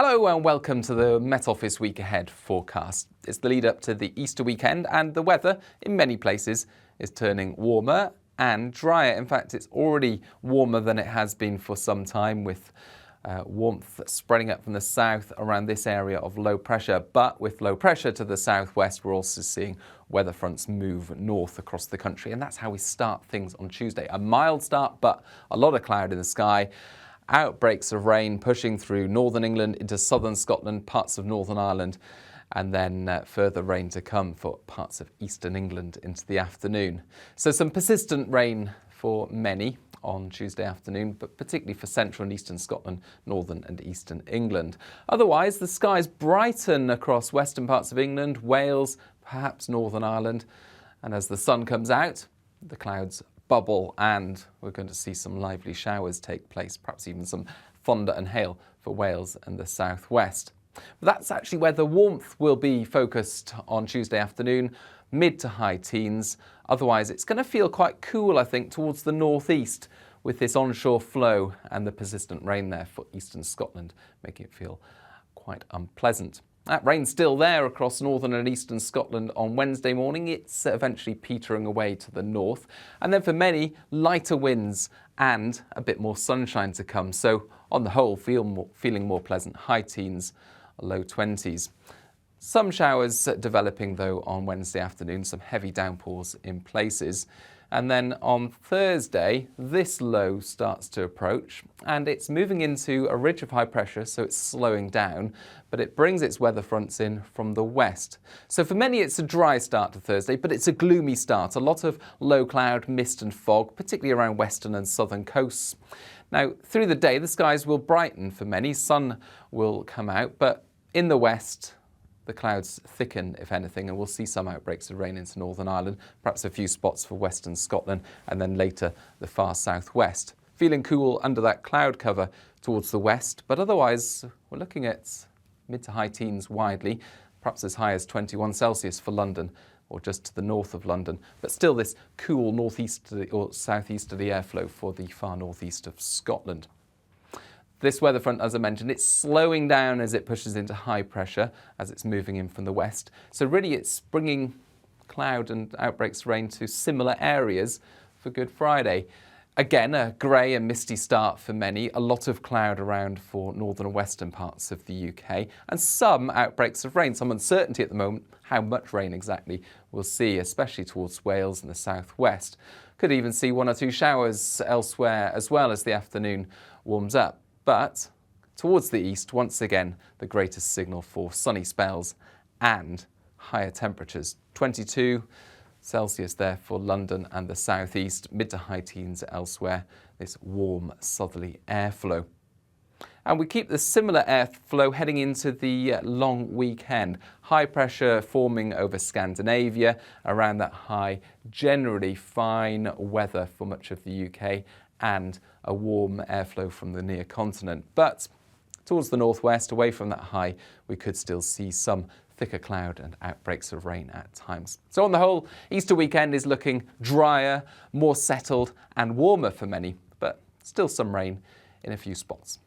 Hello and welcome to the Met Office Week Ahead forecast. It's the lead up to the Easter weekend and the weather in many places is turning warmer and drier. In fact, it's already warmer than it has been for some time, with warmth spreading up from the south around this area of low pressure. But with low pressure to the southwest, we're also seeing weather fronts move north across the country. And that's how we start things on Tuesday. A mild start, but a lot of cloud in the sky. Outbreaks of rain pushing through northern England into southern Scotland, parts of Northern Ireland, and then further rain to come for parts of eastern England into the afternoon. So some persistent rain for many on Tuesday afternoon, but particularly for central and eastern Scotland, northern and eastern England. Otherwise, the skies brighten across western parts of England, Wales, perhaps Northern Ireland, and as the sun comes out, the clouds bubble and we're going to see some lively showers take place, perhaps even some thunder and hail for Wales and the southwest. But that's actually where the warmth will be focused on Tuesday afternoon, mid to high teens. Otherwise, it's going to feel quite cool, I think, towards the northeast with this onshore flow and the persistent rain there for eastern Scotland, making it feel quite unpleasant. That rain's still there across northern and eastern Scotland on Wednesday morning. It's eventually petering away to the north. And then for many, lighter winds and a bit more sunshine to come. So on the whole, feeling more pleasant. High teens, low 20s. Some showers developing though on Wednesday afternoon, some heavy downpours in places. And then on Thursday, this low starts to approach and it's moving into a ridge of high pressure, so it's slowing down, but it brings its weather fronts in from the west. So for many, it's a dry start to Thursday, but it's a gloomy start. A lot of low cloud, mist and fog, particularly around western and southern coasts. Now, through the day, the skies will brighten for many. Sun will come out, but in the west, the clouds thicken, if anything, and we'll see some outbreaks of rain into Northern Ireland, perhaps a few spots for western Scotland, and then later the far southwest. Feeling cool under that cloud cover towards the west, but otherwise we're looking at mid to high teens widely, perhaps as high as 21 Celsius for London, or just to the north of London, but still this cool northeasterly or southeasterly airflow for the far northeast of Scotland. This weather front, as I mentioned, it's slowing down as it pushes into high pressure as it's moving in from the west. So really it's bringing cloud and outbreaks of rain to similar areas for Good Friday. Again, a grey and misty start for many, a lot of cloud around for northern and western parts of the UK, and some outbreaks of rain, some uncertainty at the moment, how much rain exactly we'll see, especially towards Wales and the southwest. Could even see one or two showers elsewhere as well as the afternoon warms up. But towards the east, once again, the greatest signal for sunny spells and higher temperatures. 22 Celsius there for London and the southeast, mid to high teens elsewhere, this warm southerly airflow. And we keep the similar airflow heading into the long weekend. High pressure forming over Scandinavia, around that high, generally fine weather for much of the UK, and a warm airflow from the near continent. But towards the northwest, away from that high, we could still see some thicker cloud and outbreaks of rain at times. So on the whole, Easter weekend is looking drier, more settled and warmer for many, but still some rain in a few spots.